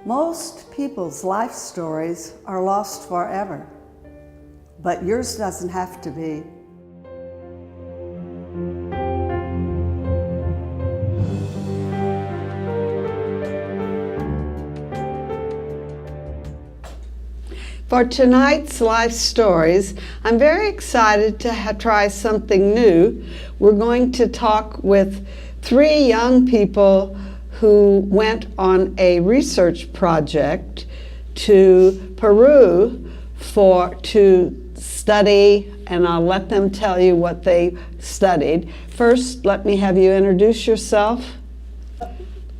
Most people's life stories are lost forever, but yours doesn't have to be. For tonight's Life Stories, I'm very excited to try something new. We're going to talk with 3 young people who went on a research project to Peru to study, and I'll let them tell you what they studied. First, let me have you introduce yourself.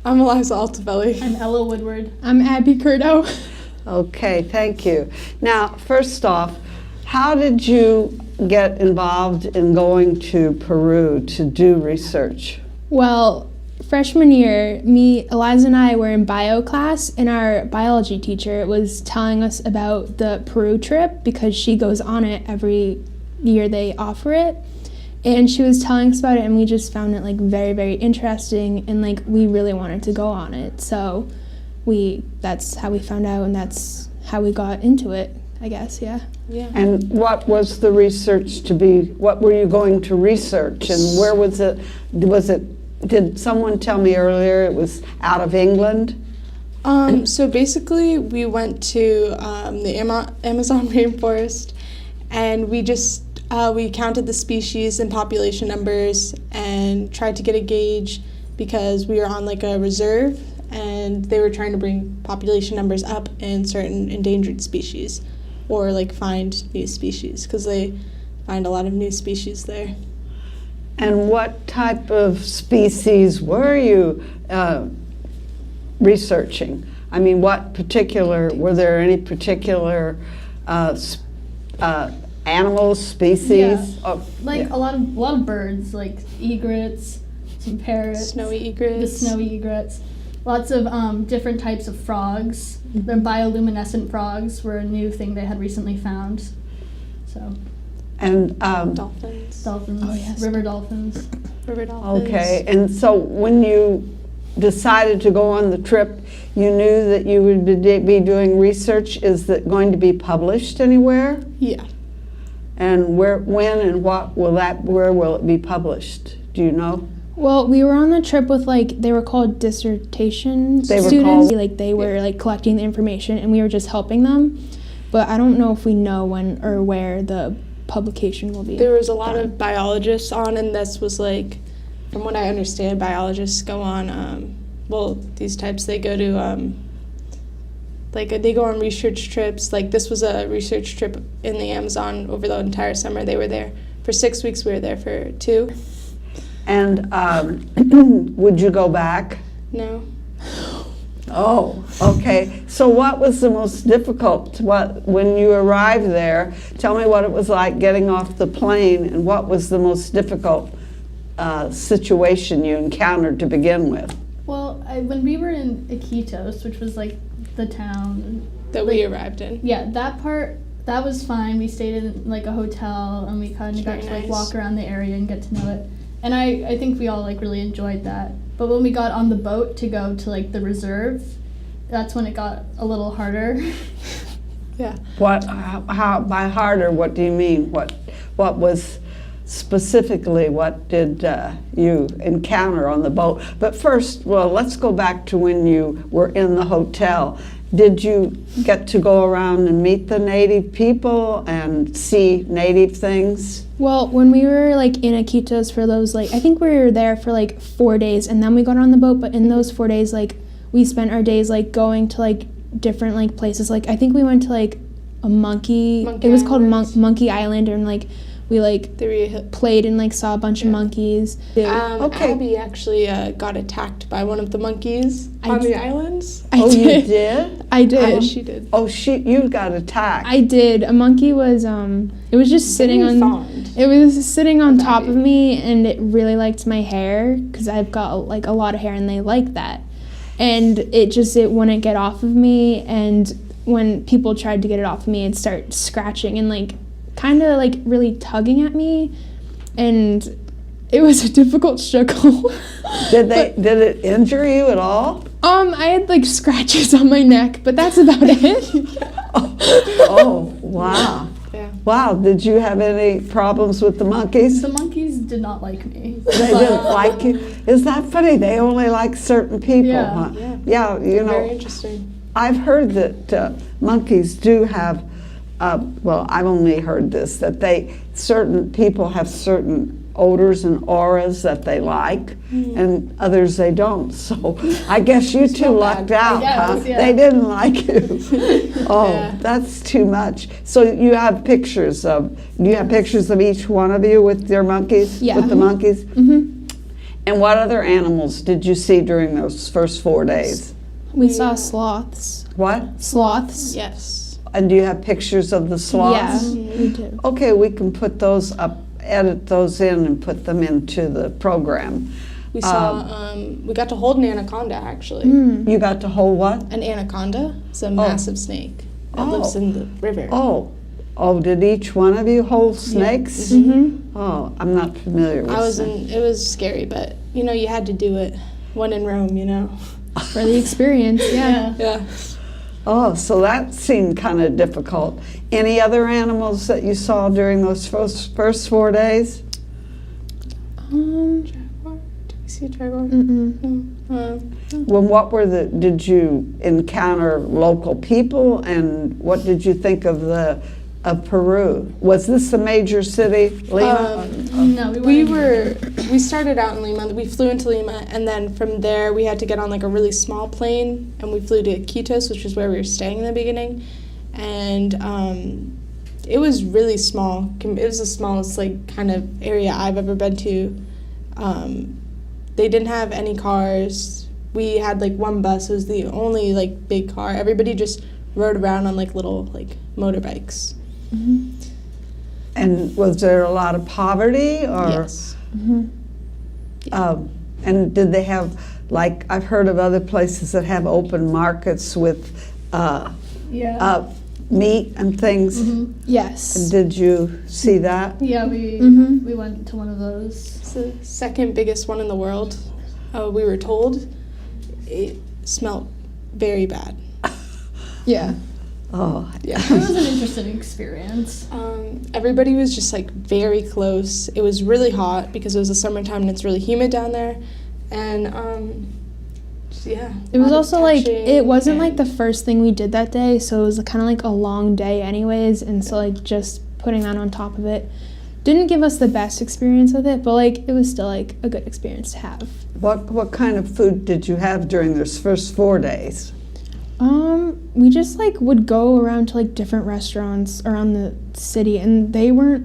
I'm Eliza Altobelli. I'm Ella Woodward. I'm Abby Curdo. Okay, thank you. Now, first off, how did you get involved in going to Peru to do research? Well, freshman year, Eliza and I were in bio class, and our biology teacher was telling us about the Peru trip because she goes on it every year they offer it. And she was telling us about it, and we just found it very, very interesting, and we really wanted to go on it. So that's how we found out, and that's how we got into it, I guess, yeah. And what was the research to be? What were you going to research, and where was it? Did someone tell me earlier it was out of England? So basically, we went to the Amazon rainforest, and we counted the species and population numbers and tried to get a gauge because we were on a reserve, and they were trying to bring population numbers up in certain endangered species or find new species because they find a lot of new species there. And what type of species were you researching? I mean, were there any particular animals, species? Yeah. A lot of birds, like egrets, some parrots. Snowy egrets. The snowy egrets. Lots of different types of frogs. The bioluminescent frogs were a new thing they had recently found. So. And dolphins. Dolphins. Oh, yes. River dolphins. River dolphins. Okay, and so when you decided to go on the trip, you knew that you would be doing research. Is that going to be published anywhere? Yeah. And where will it be published? Do you know? Well, we were on the trip with they were called dissertation students. They were collecting the information, and we were just helping them. But I don't know if we know when or where the publication will be. There was a lot of biologists on, and this was from what I understand, biologists go on, these types, they go to, they go on research trips. This was a research trip in the Amazon over the entire summer. They were there for 6 weeks. We were there for 2. And would you go back? No. Oh, okay. So what was the most difficult when you arrived there? Tell me what it was like getting off the plane, and what was the most difficult situation you encountered to begin with? Well, when we were in Iquitos, which was the town that we arrived in. Yeah, that was fine. We stayed in a hotel, and we kind of got to walk around the area and get to know it. And I think we all really enjoyed that. But when we got on the boat to go to the reserve, that's when it got a little harder. Yeah. How by harder? What do you mean? What was specifically? What did you encounter on the boat? But first, let's go back to when you were in the hotel. Did you get to go around and meet the native people and see native things? Well, when we were in Iquitos for those I think we were there for 4 days, and then we got on the boat. But in those 4 days, we spent our days going to different places. I think we went to a monkey. It was called Monkey Island, and we played and saw a bunch of monkeys. Okay. Abby actually got attacked by one of the monkeys on the islands. You did? I did. She did. Oh, you got attacked. I did. A monkey was it was just sitting on. It was sitting on top of me, and it really liked my hair because I've got a lot of hair, and they like that. And it wouldn't get off of me, and when people tried to get it off of me, it'd start scratching and kind of really tugging at me, and it was a difficult struggle. Did it injure you at all? I had like scratches on my neck, but that's about it. Oh, wow. Yeah. Wow, did you have any problems with the monkeys? The monkeys did not like me. They didn't like you? Is that funny? They only like certain people, Yeah. huh? Yeah. Yeah, you Very know, interesting. I've heard that monkeys do have, well, I've only heard this, that certain people have certain odors and auras that they like, and others they don't. So I guess you two not lucked bad. out, I guess, huh? yeah. They didn't like you. Oh, Yeah. that's too much. So you have pictures of, do you have pictures of each one of you with your monkeys? Yeah. With the monkeys? Mm-hmm. And what other animals did you see during those first 4 days? We saw sloths. What? Sloths. Yes. And do you have pictures of the sloths? Yeah, we do. Okay, we can put those up, edit those in and put them into the program. We saw, we got to hold an anaconda actually. You got to hold what? An anaconda is a massive snake that lives in the river. Oh, did each one of you hold snakes? Mm-hmm. Oh, I'm not familiar with snakes. It was scary, but you know, you had to do it when in Rome, you know. For the experience, yeah. Yeah. Oh, so that seemed kind of difficult. Any other animals that you saw during those first 4 days? Jaguar? Did we see a jaguar? Mm-mm. Well, did you encounter local people, and what did you think of Peru? Was this a major city, Lima? No, we We started out in Lima. We flew into Lima, and then from there we had to get on like a really small plane, and we flew to Iquitos, which is where we were staying in the beginning, and it was really small. It was the smallest like kind of area I've ever been to. They didn't have any cars. We had like one bus. It was the only like big car. Everybody just rode around on like little like motorbikes. And was there a lot of poverty, or? Yes. And did they have, like, I've heard of other places that have open markets with yeah. meat and things. Yes. Did you see that? Yeah, we Mhm. we went to one of those. It's the second biggest one in the world. We were told it smelled very bad. Yeah. Oh, Yeah. It was an interesting experience. Everybody was just like very close. It was really hot because it was the summertime and it's really humid down there. And yeah. It was lot of also like, touching it wasn't like and- the first thing we did that day, so it was kind of like a long day anyways, and so like just putting that on top of it didn't give us the best experience with it, but like it was still like a good experience to have. what kind of food did you have during those first 4 days? We just like would go around to like different restaurants around the city, and they were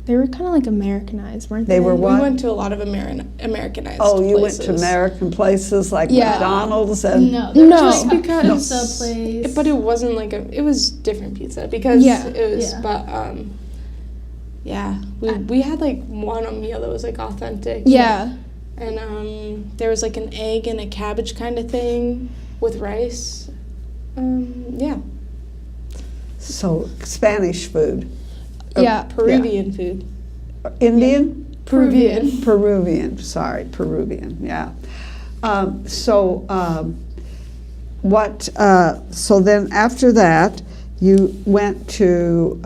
kind of like Americanized, weren't they? They were what? We went to a lot of Americanized Oh, you places. went to American places like Yeah. McDonald's and No, there No. was like a Because- pizza place. But it wasn't like it was different pizza because Yeah. it was, Yeah. but yeah, we had like one meal that was like authentic. Yeah. And there was like an egg and a cabbage kind of thing with rice. Yeah. so Spanish food. Yeah. Peruvian food. Indian? Peruvian. Peruvian, sorry, Peruvian, yeah. So then after that, you went to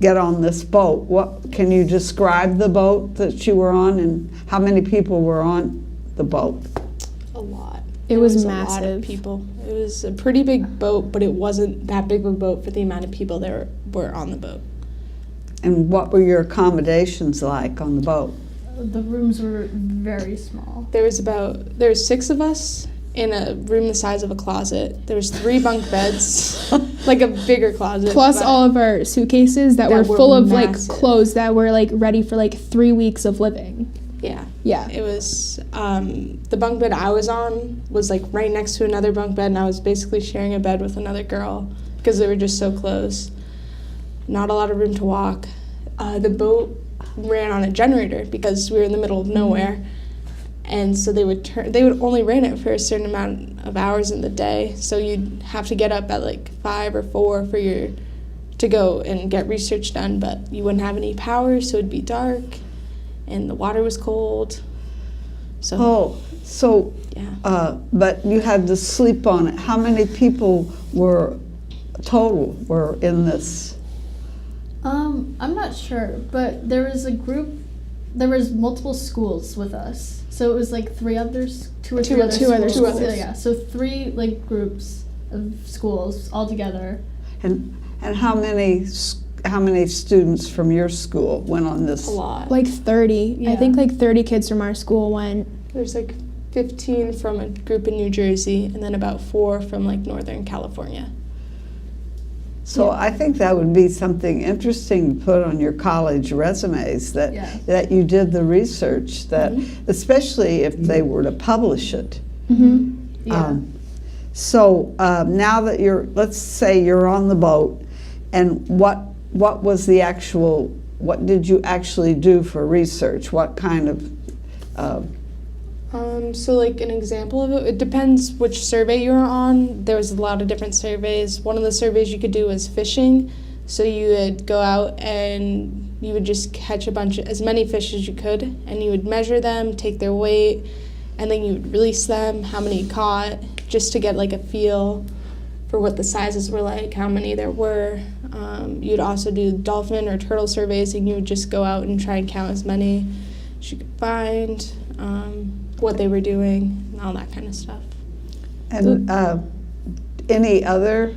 get on this boat. What, can you describe the boat that you were on, and how many people were on the boat? A lot. It There was a lot massive. of people. It was a pretty big boat, but it wasn't that big of a boat for the amount of people that were on the boat. And what were your accommodations like on the boat? The rooms were very small. There was 6 of us in a room the size of a closet. There was 3 bunk beds, like a bigger closet. Plus but- all of our suitcases that were That were full of massive. like clothes that were like ready for like 3 weeks of living. Yeah. Yeah. It was, the bunk bed I was on was like right next to another bunk bed, and I was basically sharing a bed with another girl because they were just so close. Not a lot of room to walk. The boat ran on a generator because we were in the middle of nowhere, and so they would only run it for a certain amount of hours in the day. So you'd have to get up at like 5 or 4 to go and get research done, but you wouldn't have any power, so it'd be dark. And the water was cold. So yeah. But you had to sleep on it. How many people were in this? I'm not sure, but there was a group. There was multiple schools with us, so it was like two or three other schools. Yeah, so 3 like groups of schools all together. And how many students from your school went on this? A lot. Like 30. I Yeah. think like 30 kids from our school went. There's like 15 from a group in New Jersey, and then about 4 from like Northern California. So I think that would be something interesting to put on your college resumes, that Yeah. that you did the research, that Mm-hmm. especially if they were to publish it. Mm-hmm. Yeah. So now that let's say you're on the boat, and what did you actually do for research? What kind of So like an example of it depends which survey you're on. There was a lot of different surveys. One of the surveys you could do was fishing. So you would go out and you would just catch as many fish as you could, and you would measure them, take their weight, and then you would release them, how many you caught, just to get like a feel for what the sizes were like, how many there were. You'd also do dolphin or turtle surveys, and you would just go out and try and count as many as you could find, what they were doing, and all that kind of stuff. and any other?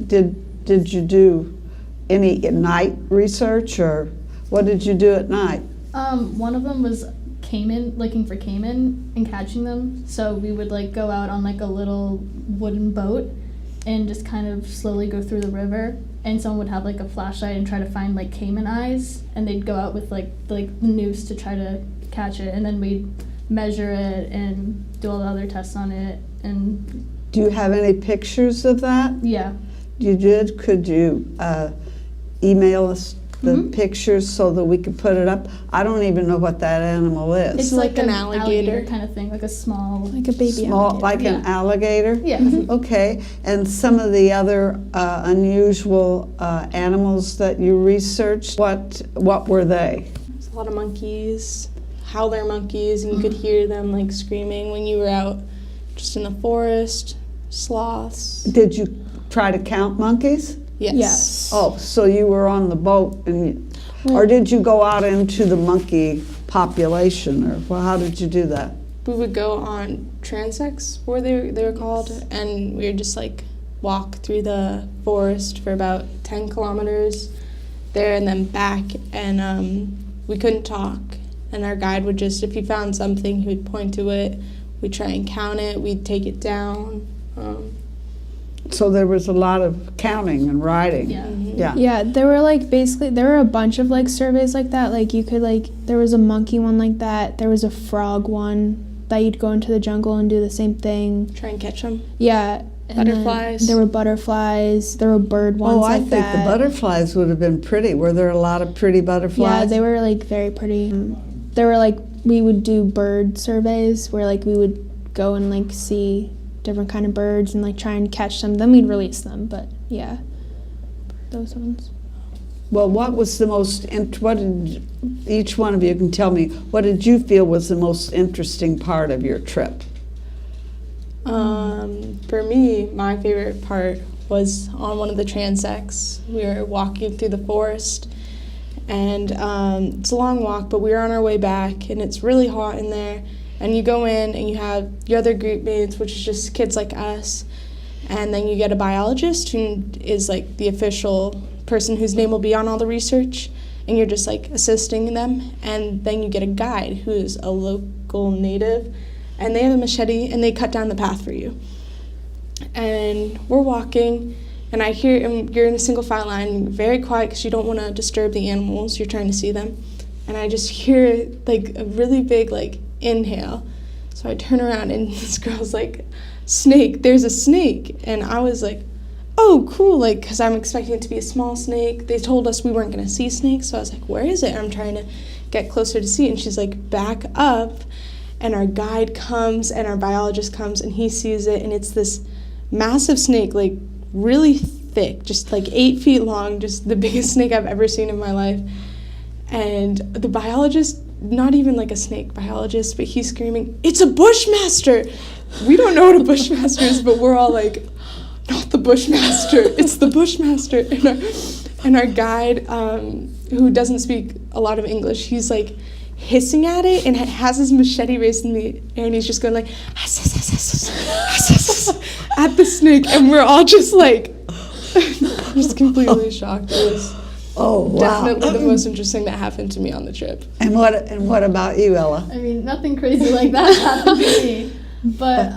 Did you do any night research, or what did you do at night? One of them was caiman, looking for caiman and catching them. So we would like go out on like a little wooden boat and just kind of slowly go through the river. And someone would have like a flashlight and try to find like caiman eyes, and they'd go out with like the noose to try to catch it, and then we'd measure it and do all the other tests on it. And Do you have any pictures of that? yeah, You did? Could you email us the Mhm. pictures so that we could put it up? I don't even know what that animal is. it's like an an alligator. kind of thing, like a small. Like a baby Small, alligator. like an Yeah. alligator? Yeah. Okay. And some of the other unusual animals that you researched, what were they? There's a lot of monkeys, howler monkeys, and you could hear them like screaming when you were out just in the forest. Sloths. Did you try to count monkeys? Yes. Oh, so you were on the boat, or did you go out into the monkey population, or how did you do that? We would go on transects, where they were called, and we would just like walk through the forest for about 10 kilometers there and then back, and we couldn't talk, and our guide would just, if he found something, he would point to it. We'd try and count it, we'd take it down. So there was a lot of counting and writing. Yeah. Yeah. Yeah, there were like there were a bunch of like surveys like that. Like you could there was a monkey one like that. There was a frog one that you'd go into the jungle and do the same thing. Try and catch them. Yeah. and then Butterflies. There were butterflies. There were bird ones Oh, I like think that. the butterflies would have been pretty. Were there a lot of pretty butterflies? Yeah, they were like very pretty. There were we would do bird surveys where we would go and see different kind of birds and try and catch them. Then we'd release them. But yeah, those ones. Well, what was the most, what did, each one of you can tell me, what did you feel was the most interesting part of your trip? For me, my favorite part was on one of the transects. We were walking through the forest, and it's a long walk, but we were on our way back, and it's really hot in there. And you go in, and you have your other group mates, which is just kids like us, and then you get a biologist who is the official person whose name will be on all the research, and you're just assisting them. And then you get a guide who is a local native, and they have a machete and they cut down the path for you. And we're walking, and I hear, and you're in a single file line, very quiet because you don't want to disturb the animals, you're trying to see them. And I just hear a really big inhale. So I turn around and this girl's snake, there's a snake. And I was oh, cool, because I'm expecting it to be a small snake. They told us we weren't going to see snakes, so I was where is it? And I'm trying to get closer to see it, and she's back up, and our guide comes, and our biologist comes, and he sees it, and it's this massive snake, really thick, just 8 feet long, just the biggest snake I've ever seen in my life. And the biologist not even like a snake biologist, but he's screaming, "It's a bushmaster!" We don't know what a bushmaster is, but we're all like, "Not the bushmaster! It's the bushmaster!" And our guide, who doesn't speak a lot of English, he's like hissing at it and has his machete raised in the air, and he's just going like at the snake, and we're all just like just completely shocked. It was definitely the most interesting that happened to me on the trip. And what about you, Ella? I mean, nothing crazy like that happened to me. But,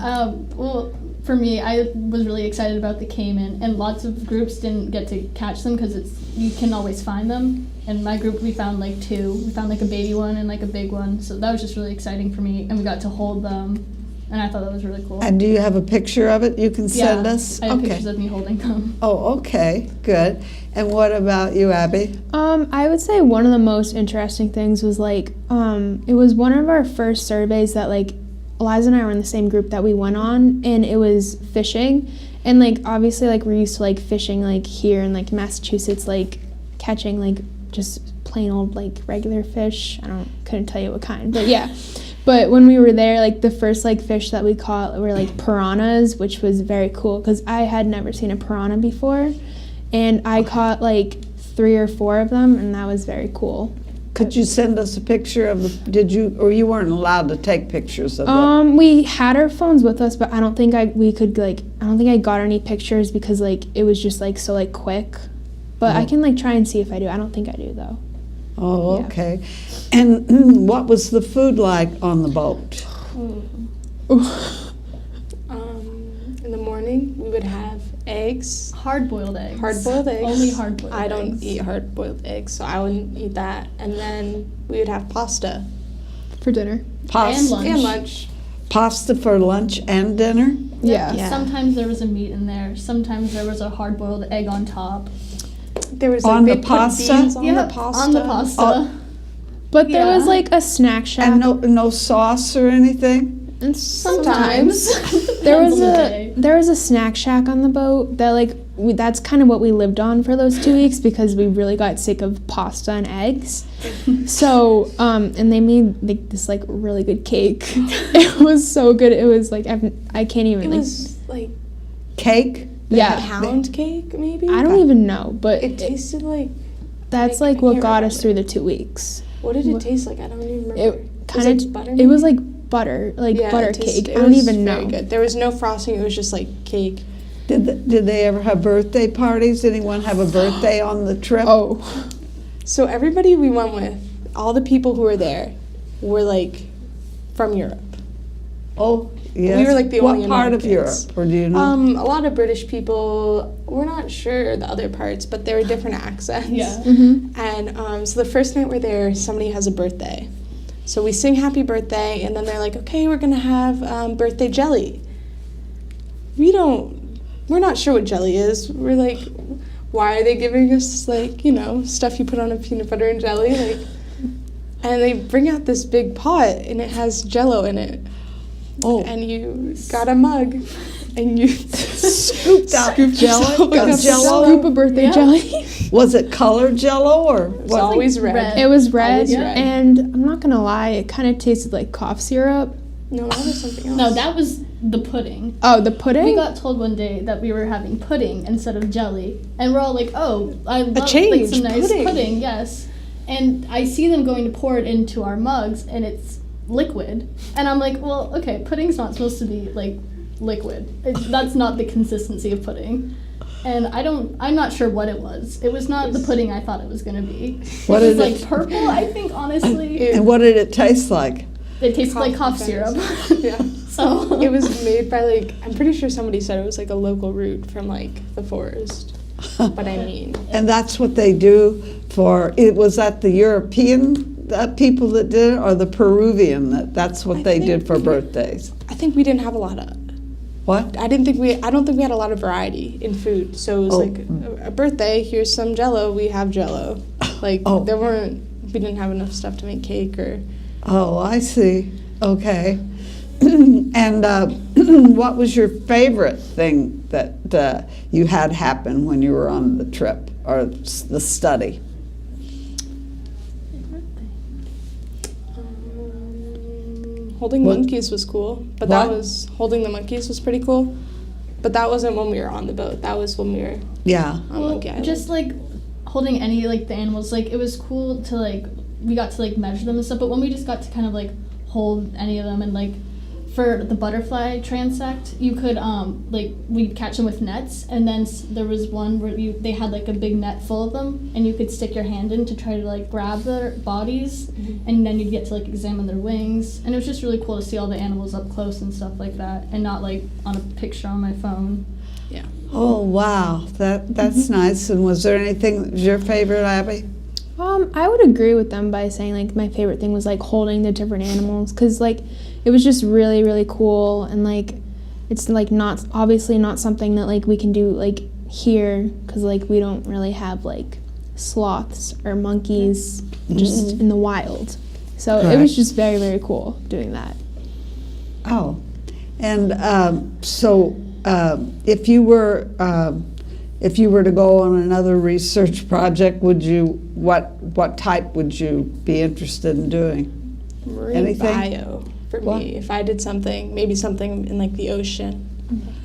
well, for me, I was really excited about the caiman, and lots of groups didn't get to catch them because you can always find them. In my group, we found like 2. We found like a baby one and like a big one, so that was just really exciting for me, and we got to hold them, and I thought that was really cool. And do you have a picture of it you can send us? I have pictures of me holding them. Oh, okay, good. And what about you, Abby? I would say one of the most interesting things was like, it was one of our first surveys that like Eliza and I were in the same group that we went on, and it was fishing. And like obviously like we're used to like fishing like here in like Massachusetts, like catching like just plain old like regular fish. Couldn't tell you what kind, but yeah. But when we were there, like the first like fish that we caught were like piranhas, which was very cool because I had never seen a piranha before, and I caught like 3 or 4 of them, and that was very cool. Could you send us a picture of or you weren't allowed to take pictures of them? We had our phones with us, but I don't think I got any pictures because like it was just like so like quick. But I can like try and see if I do. I don't think I do though. Oh, Yeah. okay. And what was the food like on the boat? In the morning, we would have eggs. Hard-boiled eggs. Hard-boiled eggs. Only hard-boiled eggs. I don't eat hard-boiled eggs, so I wouldn't eat that. And then we would have pasta. For dinner. And lunch. And lunch. Pasta for lunch and dinner? Yeah. Yeah. Sometimes there was a meat in there. Sometimes there was a hard-boiled egg on top. There was On like, the they pasta? put beans on Yep, the pasta. on the pasta. Oh. But there was Yeah. like a snack shack. And no sauce or anything? And Sometimes. there Depends was on the a day. there was a snack shack on the boat that like that's kind of what we lived on for those 2 weeks because we really got sick of pasta and eggs. So and they made like this like really good cake. It was so good. It was like I can't even It like was like Cake? yeah. pound cake, maybe? I don't even know, but It tasted like, that's I like what can't got us remember. through the 2 weeks. what did it taste like? I don't even remember. It was kind it of butter? it was maybe? like butter, like Yeah, butter it tasted- cake. it I don't was even very know. good. There was no frosting. It was just like cake. Did they ever have birthday parties? Anyone have a birthday on the trip? Oh, So everybody we went with, all the people who were there, were like from Europe. Oh, yes. We were like the only What part of Americans. Europe, or do you know? A lot of British people. We're not sure the other parts, but there were different accents. Yeah. And so the first night we're there, somebody has a birthday. So we sing happy birthday, and then they're like, okay, we're gonna have birthday jelly. We're not sure what jelly is. We're like, why are they giving us like, stuff you put on a peanut butter and jelly? Like, and they bring out this big pot, and it has Jello in it. Oh. And you got a mug, and you Scooped out scooped Jello? yourself Got a Jello? scoop of birthday Yeah. jelly. Was it colored Jello or It was what? always like red. red. It was red, Always red. and I'm not gonna lie, it kind of tasted like cough syrup. No, that was something else. No, that was the pudding. Oh, the pudding? We got told one day that we were having pudding instead of jelly, and we're all like, "Oh, I love like change, some nice pudding." pudding, yes." And I see them going to pour it into our mugs, and it's liquid, and I'm like, "Well, okay, pudding's not supposed to be like liquid. That's not the consistency of pudding." And I'm not sure what it was. It was not the pudding I thought it was gonna be. What it was did like it- purple, I think, honestly. And what did it taste like? It tasted like cough Cough syrup. Yeah. So It was made by like, I'm pretty sure somebody said it was like a local root from like the forest. But I mean, And that's what they do was that the European people that did it, or the Peruvian, that's what I they think did for we- birthdays? I think we didn't have a lot of. What? I don't think we had a lot of variety in food. So it was Oh. like a birthday. Here's some Jello. We have Jello. Like Oh. we didn't have enough stuff to make cake or. Oh, I see. Okay. And what was your favorite thing that you had happen when you were on the trip or the study? Holding What? monkeys was cool, but that What? was holding the monkeys was pretty cool. But that wasn't when we were on the boat. That was when we were Yeah. on Monkey Island. just like holding any like the animals, like it was cool to like we got to like measure them and stuff. But when we just got to kind of like hold any of them and like for the butterfly transect, you could like we'd catch them with nets, and then there was one where they had like a big net full of them, and you could stick your hand in to try to like grab their bodies, and then you'd get to like examine their wings, and it was just really cool to see all the animals up close and stuff like that, and not like on a picture on my phone. Oh, wow. That's nice. And was there anything that was your favorite, Abby? I would agree with them by saying like my favorite thing was like holding the different animals, because like it was just really, really cool, and like it's like not obviously not something that like we can do like here, because like we don't really have like sloths or monkeys just in the wild. So it Correct. was just very, very cool doing that. Oh. And if you were to go on another research project, what type would you be interested in doing? Marine Anything? bio for What? me. If I did something, maybe something in like the ocean,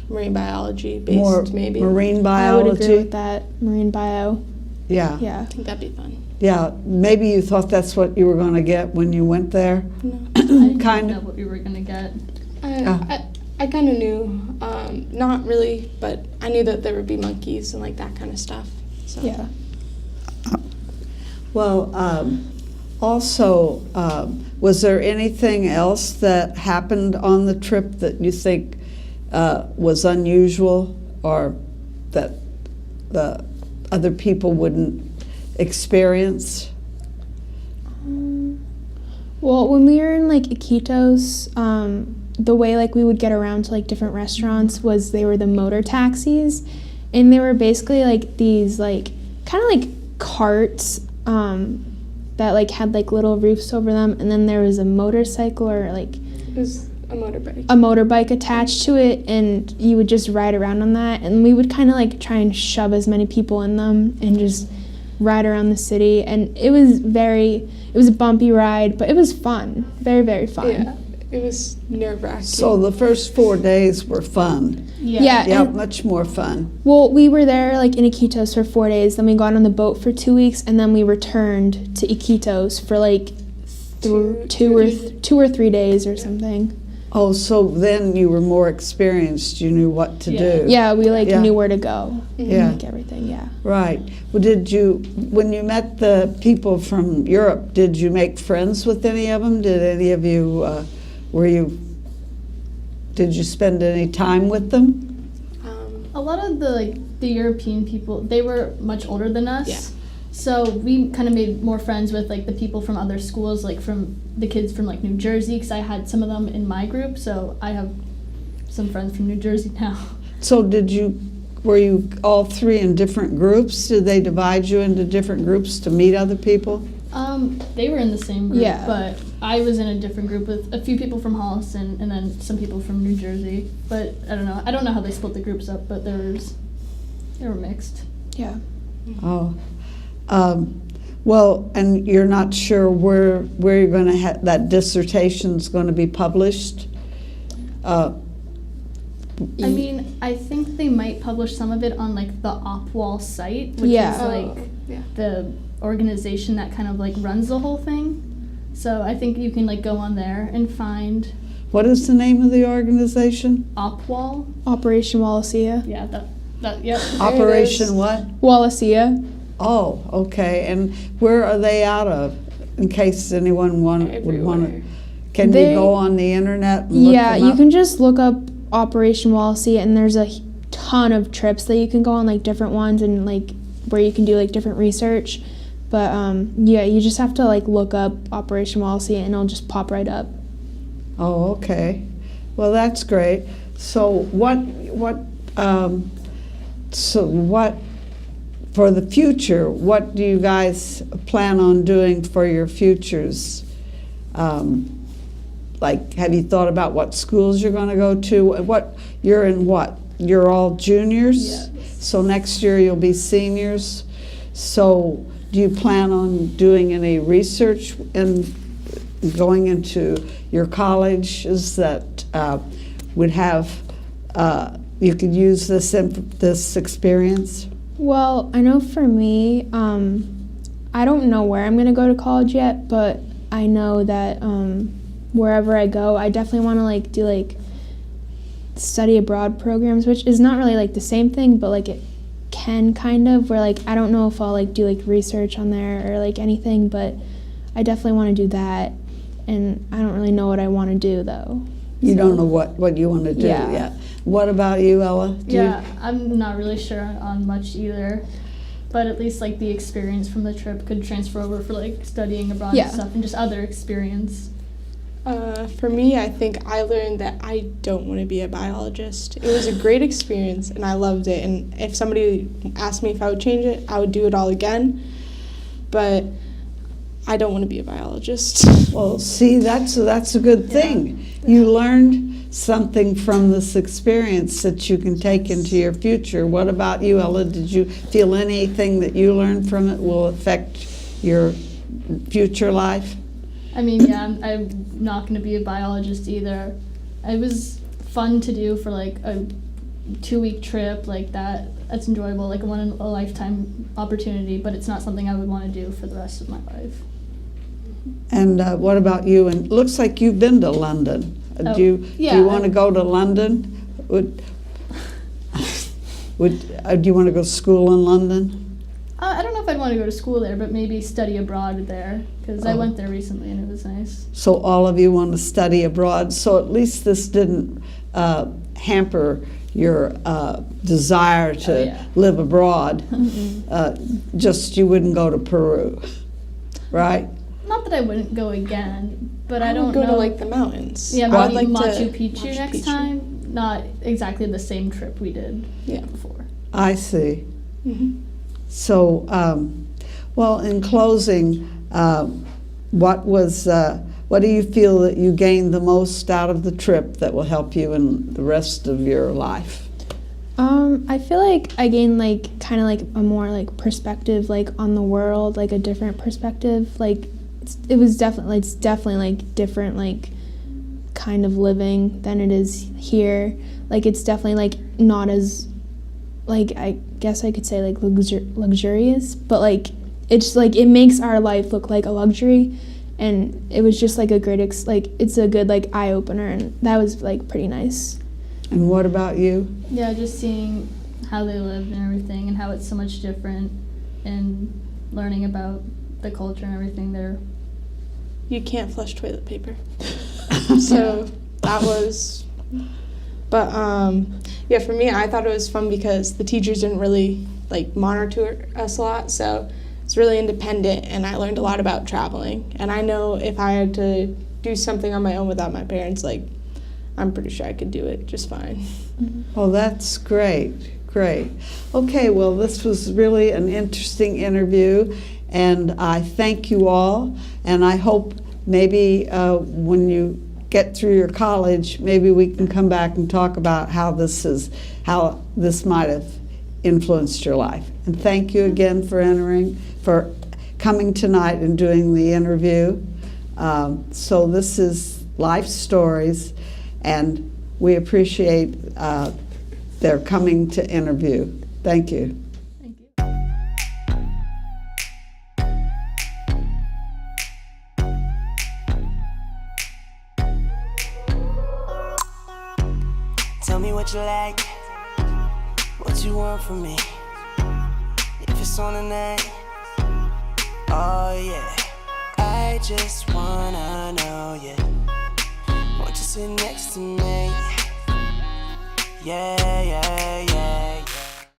marine biology based, More maybe. marine I would agree biology? with that. Marine bio. Yeah. Yeah. I think that'd be fun. Yeah. Maybe you thought that's what you were going to get when you went there? No. I didn't Kind know of. what we were gonna get. I kind of knew, not really, but I knew that there would be monkeys and like that kind of stuff. So. Yeah. Well, also, was there anything else that happened on the trip that you think was unusual or that the other people wouldn't experience? Well, when we were in like Iquitos, the way like we would get around to like different restaurants was they were the motor taxis, and they were basically like these like kind of like carts that like had like little roofs over them, and then there was a motorcycle or like It was a motorbike. a motorbike attached to it, and you would just ride around on that, and we would kind of like try and shove as many people in them and just ride around the city, and it was a bumpy ride, but it was fun, very, very fun. Yeah, it was nerve-wracking. So the first 4 days were fun. Yeah, Yeah, and- much more fun. well, we were there like in Iquitos for 4 days, then we got on the boat for 2 weeks, and then we returned to Iquitos for like two or three days or something. Oh, so then you were more experienced. You knew what to Yeah. do. Yeah, we like Yeah. knew where to go. Yeah. Like everything, yeah. Right. Well, when you met the people from Europe, did you make friends with any of them? Did any of you, did you spend any time with them? A lot of the European people, they were much older than us. Yeah. So we kind of made more friends with like the people from other schools, like from the kids from like New Jersey, because I had some of them in my group. So I have some friends from New Jersey now. So were you all three in different groups? Did they divide you into different groups to meet other people? They were in the same group, Yeah. but I was in a different group with a few people from Holliston and then some people from New Jersey. But I don't know. I don't know how they split the groups up, but they were mixed. Yeah. Oh. Well, and you're not sure where you're going to have that dissertation's going to be published? I mean, I think they might publish some of it on like the OpWall site, which Yeah. is like yeah. the organization that kind of like runs the whole thing. So I think you can like go on there and find What is the name of the organization? OpWall. Operation Wallacea. Yeah, that yep. Operation what? Wallacea. Oh, okay. And where are they out of? In case anyone would want to. Everywhere. Can you They- go on the internet and look Yeah, them you up? can just look up Operation Wallacea, and there's a ton of trips that you can go on, like different ones, and like where you can do like different research. But yeah, you just have to like look up Operation Wallacea, and it'll just pop right up. Oh, okay. Well, that's great. So what for the future, what do you guys plan on doing for your futures? Like, have you thought about what schools you're going to go to? You're in what? You're all juniors? Yes. So next year you'll be seniors. So do you plan on doing any research in going into your colleges that would have, you could use this experience? Well, I know for me, I don't know where I'm going to go to college yet, but I know that wherever I go, I definitely want to like do like study abroad programs, which is not really like the same thing, but like it can kind of, where like I don't know if I'll like do like research on there or like anything, but I definitely want to do that, and I don't really know what I want to do though. You don't know what you want to do Yeah. yet. What about you, Ella? Do Yeah, I'm not really sure on much either, but at least like the experience from the trip could transfer over for like studying abroad Yeah. and stuff, and just other experience. For me, I think I learned that I don't want to be a biologist. It was a great experience, and I loved it. And if somebody asked me if I would change it, I would do it all again. But I don't want to be a biologist. Well, see, that's a good thing. You learned something from this experience that you can take into your future. What about you, Ella? Did you feel anything that you learned from it will affect your future life? I mean, yeah, I'm not going to be a biologist either. It was fun to do for like a 2-week trip like that. That's enjoyable, like a one-in-a-lifetime opportunity, but it's not something I would want to do for the rest of my life. And what about you? And it looks like you've been to London. Oh, Do you yeah, want to go to London? Do you want to go to school in London? I don't know if I'd want to go to school there, but maybe study abroad there, because I went there recently and it was nice. So all of you want to study abroad. So at least this didn't hamper your desire to yeah. live abroad. Just you wouldn't go to Peru, right? Not that I wouldn't go again, but I I don't would go know. to like the mountains. Yeah, I would maybe like Machu to Picchu next time. Not exactly the same trip we did Yeah. before. I see. Mhm. So, well, in closing, what do you feel that you gained the most out of the trip that will help you in the rest of your life? I feel like I gained like kind of like a more like perspective like on the world, like a different perspective. Like it's definitely like different like kind of living than it is here. Like it's definitely like not as like I guess I could say like luxurious, but like it's like it makes our life look like a luxury, and it was just like a great it's a good like eye opener, and that was like pretty nice. And what about you? Yeah, just seeing how they lived and everything, and how it's so much different, and learning about the culture and everything there. You can't flush toilet paper. So that was, but yeah, for me, I thought it was fun because the teachers didn't really like monitor us a lot, so it's really independent, and I learned a lot about traveling. And I know if I had to do something on my own without my parents, like I'm pretty sure I could do it just fine. Oh, that's great, great. Okay, well, this was really an interesting interview, and I thank you all, and I hope maybe when you get through your college, maybe we can come back and talk about how this might have influenced your life. And thank you again for coming tonight and doing the interview. So this is Life Stories, and we appreciate their coming to interview. Thank you. Thank you. Tell me what you like, what you want from me. If it's on tonight, oh yeah. I just wanna know, yeah. Won't you sit next to me? Yeah, yeah.